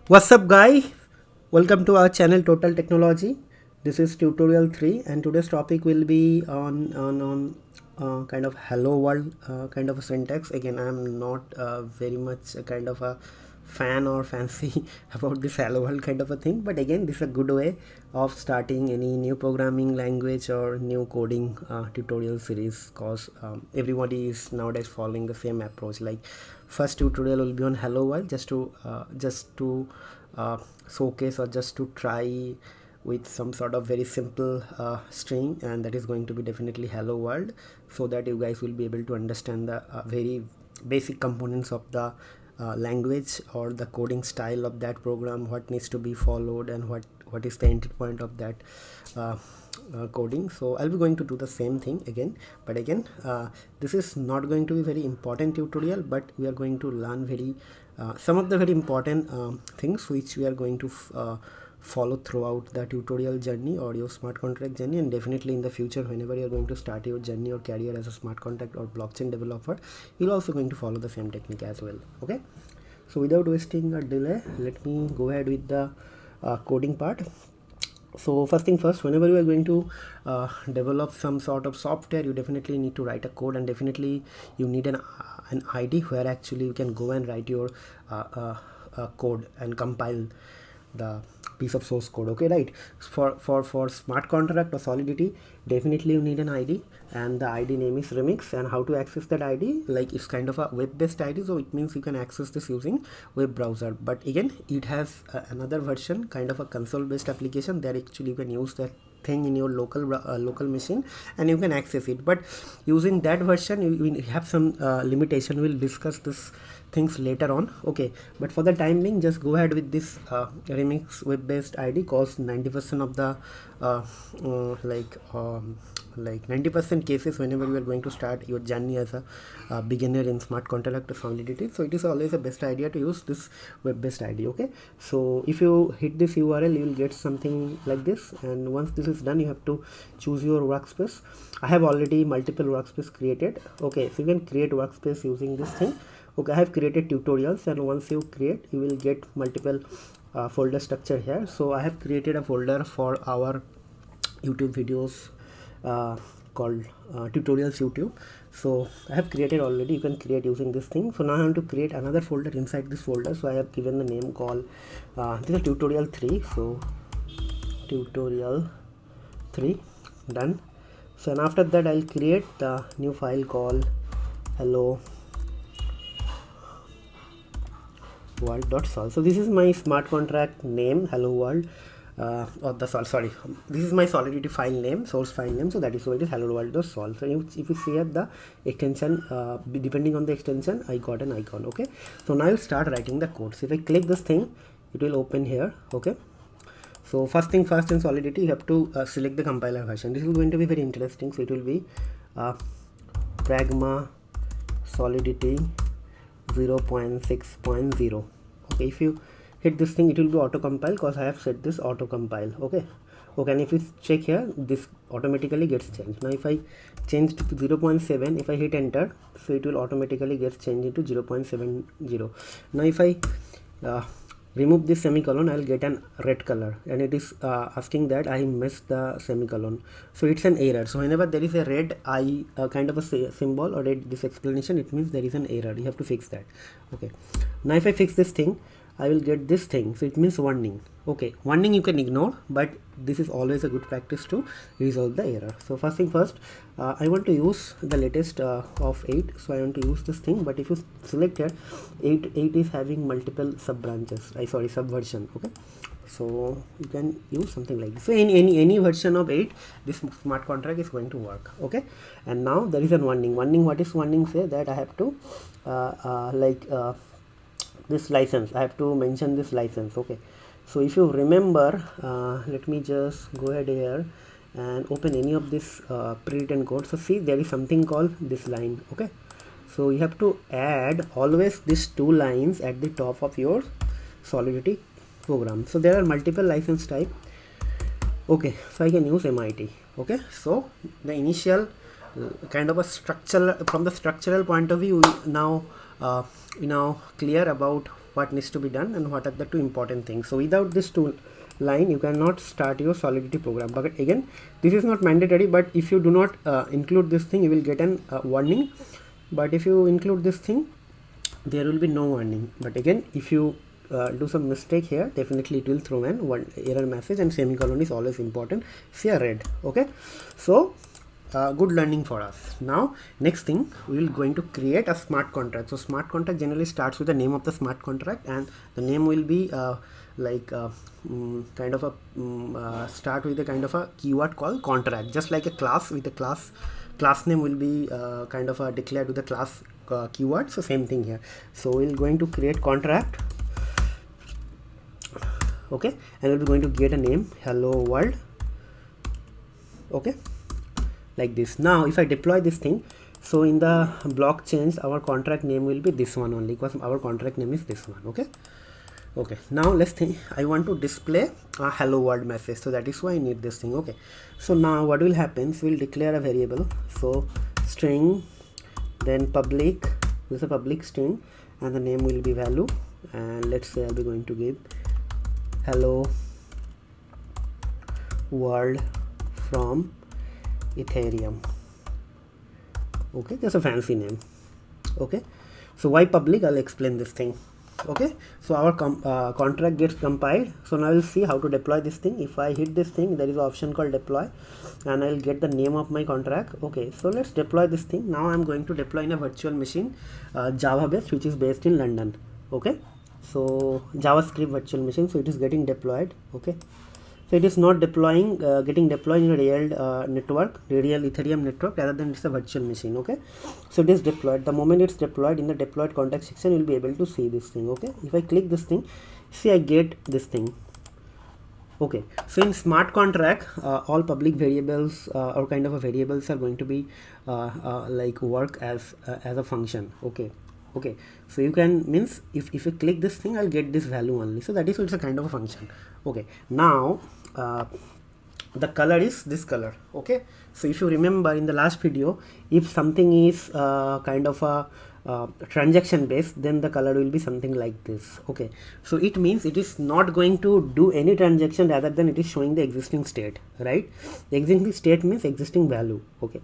What's up, guy? Welcome to our channel Total Technology. This is tutorial 3, and today's topic will be on kind of hello world kind of a syntax. Again, I'm not very much a kind of a fan or fancy about this hello world kind of a thing, but again, this is a good way of starting any new programming language or new coding tutorial series, because everybody is nowadays following the same approach. Like, first tutorial will be on hello world, just to showcase or just to try with some sort of very simple string, and that is going to be definitely hello world, so that you guys will be able to understand the very basic components of the language or the coding style of that program, what needs to be followed, and what is the entry point of that uh, coding. So I'll be going to do the same thing again, but again, this is not going to be very important tutorial, but we are going to learn very some of the very important things which we are going to follow throughout the tutorial journey or your smart contract journey, and definitely in the future whenever you're going to start your journey or career as a smart contract or blockchain developer, you're also going to follow the same technique as well. Okay, so without wasting a delay, let me go ahead with the coding part. So first thing first, whenever you are going to develop some sort of software, you definitely need to write a code, and definitely you need an ID where actually you can go and write your code and compile the piece of source code. Okay, right? For smart contract or Solidity, definitely you need an ID, and the ID name is Remix. And how to access that ID? Like, it's kind of a web-based ID, so it means you can access this using web browser. But again, it has another version, kind of a console-based application, that actually you can use that thing in your local machine and you can access it. But using that version, you have some limitation. We'll discuss this things later on. Okay, but for the time being, just go ahead with this Remix web-based ID, cause 90% of the uh, uh, like um, like 90% cases, whenever you are going to start your journey as a beginner in smart contract or Solidity, so it is always the best idea to use this web-based ID. Okay, so if you hit this URL, you will get something like this, and once this is done, you have to choose your workspace. I have already multiple workspace created. Okay, so you can create workspace using this thing. Okay, I have created tutorials, and once you create, you will get multiple folder structure here. So I have created a folder for our YouTube videos called tutorials YouTube. So I have created already. You can create using this thing. So now I want to create another folder inside this folder. So I have given the name called this is tutorial 3. So tutorial 3, done. So and after that, I'll create the new file called hello world.sol. So this is my smart contract name, hello world, or the sorry, this is my Solidity file name, source file name. So that is why it is hello world.sol. So if you see at the extension, depending on the extension, I got an icon. Okay, so now I'll start writing the code. So if I click this thing, it will open here. Okay, so first thing first, in Solidity, you have to select the compiler version. This is going to be very interesting. So it will be Pragma Solidity 0.6.0. okay, if you hit this thing, it will be auto compile, because I have set this auto compile. Okay, and if you check here, this automatically gets changed. Now if I change to 0.7, if I hit enter, so it will automatically get changed into 0.70. Now if I remove this semicolon, I'll get an red color, and it is asking that I missed the semicolon, so it's an error. So whenever there is a red I kind of a symbol or this explanation, it means there is an error. You have to fix that. Okay, now if I fix this thing, I will get this thing, so it means warning. Okay, warning you can ignore, but this is always a good practice to resolve the error. So first thing first, I want to use the latest of 8, so I want to use this thing. But if you select here, 8 is having multiple sub branches, subversion. Okay, so you can use something like this. So in any version of 8, this smart contract is going to work. Okay, and now there is a warning. What is warning? Say that I have to this license, I have to mention this license. Okay, so if you remember, let me just go ahead here and open any of this pre-written code. So see, there is something called this line. Okay, so you have to add always these 2 lines at the top of your Solidity program. So there are multiple license type. Okay, so I can use MIT. Okay, so the initial kind of a structural, from the structural point of view, now clear about what needs to be done and what are the two important things. So without this two line you cannot start your Solidity program. But again, this is not mandatory, but if you do not include this thing, you will get an warning. But if you include this thing, there will be no warning. But again, if you do some mistake here, definitely it will throw an one error message, and semicolon is always important. See a red. Okay, so good learning for us. Now next thing, we will going to create a smart contract. So smart contract generally starts with the name of the smart contract, and the name will be kind of a start with a kind of a keyword called contract, just like a class with a class name will be kind of a declared with the class keyword. So same thing here. So we're going to create contract. Okay, and we're going to get a name, hello world. Okay, like this. Now if I deploy this thing, so in the block change, our contract name will be this one only, because our contract name is this one. Okay, okay, now let's think. I want to display a hello world message, so that is why I need this thing. Okay, so now what will happen, so we'll declare a variable, so string, then public, this is a public string, and the name will be value, and let's say I'll be going to give hello world from Ethereum. Okay, just a fancy name. Okay, so why public, I'll explain this thing. Okay, so our contract gets compiled. So now we'll see how to deploy this thing. If I hit this thing, there is an option called deploy, and I'll get the name of my contract. Okay, so let's deploy this thing. Now I'm going to deploy in a virtual machine, Java based, which is based in London. Okay, so JavaScript virtual machine, so it is getting deployed. Okay, so it is not deploying, getting deployed in a real network, real Ethereum network, rather than it's a virtual machine. Okay, so it is deployed. The moment it's deployed, in the deployed context section, you'll be able to see this thing. Okay, if I click this thing, see, I get this thing. Okay, so in smart contract, all public variables or kind of a variables are going to be like work as a function. Okay, okay, so you can, means if you click this thing, I'll get this value only. So that is, it's a kind of a function. Okay, now the color is this color. Okay, so if you remember in the last video, if something is kind of a transaction based, then the color will be something like this. Okay, so it means it is not going to do any transaction, rather than it is showing the existing state, right? The existing state means existing value. Okay,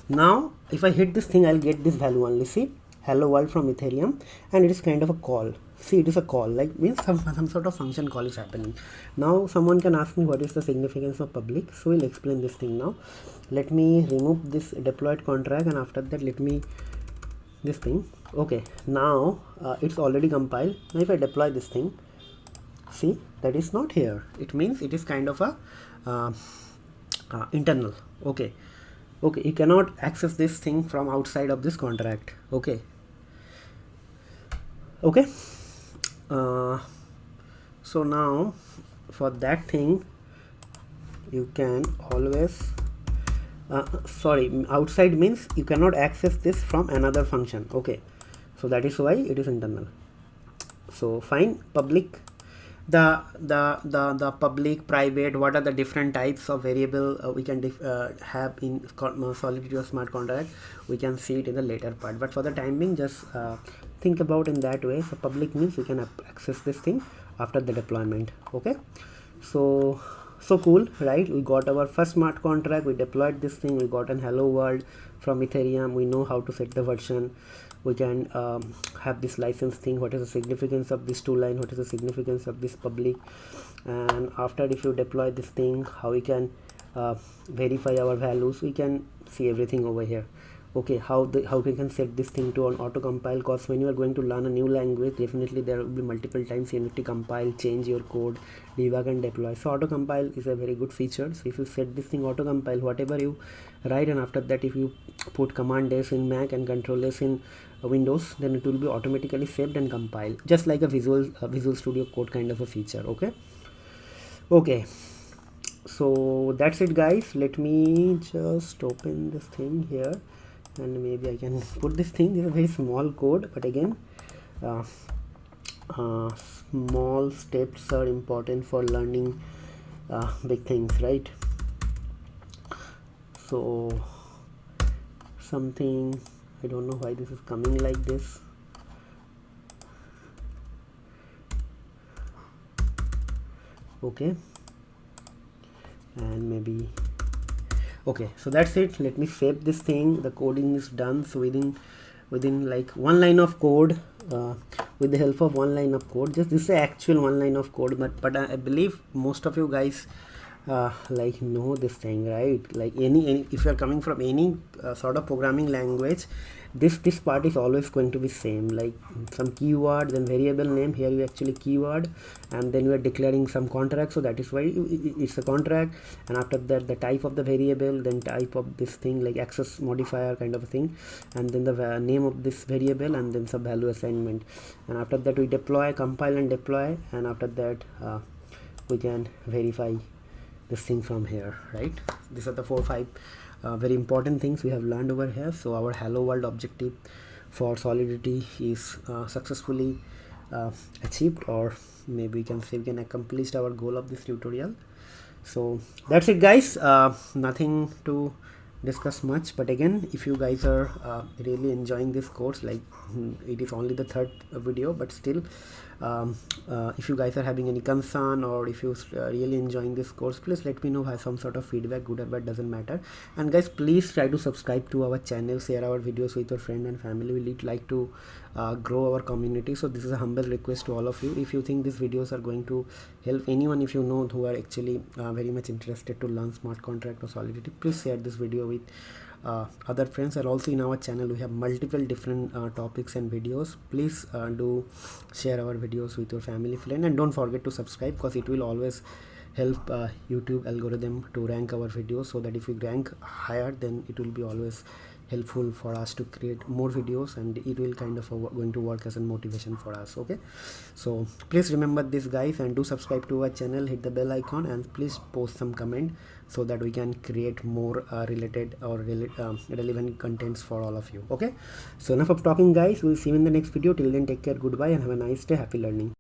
now if I hit this thing, I'll get this value only. See, hello world from Ethereum, and it is kind of a call. See, it is a call, like means some sort of function call is happening. Now someone can ask me what is the significance of public, so we'll explain this thing now. Let me remove this deployed contract, and after that let me this thing. Okay, now it's already compiled. Now if I deploy this thing, see, that is not here. It means it is kind of a internal. Okay, okay, you cannot access this thing from outside of this contract. Okay, okay, so now for that thing, you can always sorry, outside means you cannot access this from another function. Okay, so that is why it is internal. So fine, public, the public, private, what are the different types of variable we can have in Solidity or smart contract, we can see it in the later part. But for the time being, just think about in that way. So public means we can access this thing after the deployment. Okay, so cool, right? We got our first smart contract, we deployed this thing, we got an hello world from Ethereum, we know how to set the version, we can have this license thing, what is the significance of this two line, what is the significance of this public, and after if you deploy this thing, how we can verify our values, we can see everything over here. Okay, how we can set this thing to an auto compile, because when you are going to learn a new language, definitely there will be multiple times you need to compile, change your code, debug and deploy. So auto compile is a very good feature. So if you set this thing auto compile, whatever you write, and after that if you put command S in Mac and control S in Windows, then it will be automatically saved and compiled, just like a Visual Studio Code kind of a feature. Okay, okay, so that's it guys. Let me just open this thing here, and maybe I can put this thing. This is a very small code, but again small steps are important for learning big things, right? So something, I don't know why this is coming like this. okay, and maybe okay. So that's it. Let me save this thing. The coding is done. So within like one line of code, with the help of one line of code, just this is the actual one line of code, but I believe most of you guys like know this thing, right? Like any if you are coming from any sort of programming language, this part is always going to be same, like some keyword, then variable name. Here you actually keyword, and then you are declaring some contract, so that is why it's a contract. And after that, the type of the variable, then type of this thing like access modifier kind of a thing, and then the name of this variable, and then some value assignment. And after that, we deploy, compile and deploy, and after that we can verify this thing from here, right? These are the 4-5 very important things we have learned over here. So our hello world objective for Solidity is successfully achieved, or maybe we can say we can accomplish our goal of this tutorial. So that's it, guys. Nothing to discuss much, but again, if you guys are really enjoying this course, like it is only the third video, but still if you guys are having any concern, or if you really enjoying this course, please let me know. Have some sort of feedback, good or bad, doesn't matter. And guys, please try to subscribe to our channel, share our videos with your friend and family. We would like to grow our community. So this is a humble request to all of you. If you think these videos are going to help anyone, if you know who are actually very much interested to learn smart contract or Solidity, please share this video with other friends. And also in our channel we have multiple different topics and videos. Please do share our videos with your family, friend, and don't forget to subscribe, because it will always help YouTube algorithm to rank our videos, so that if we rank higher, then it will be always helpful for us to create more videos, and it will kind of going to work as a motivation for us. Okay, so please remember this, guys, and do subscribe to our channel, hit the bell icon, and please post some comment, so that we can create more related or relevant contents for all of you. Okay, so enough of talking, guys. We'll see you in the next video. Till then, take care, goodbye, and have a nice day. Happy learning.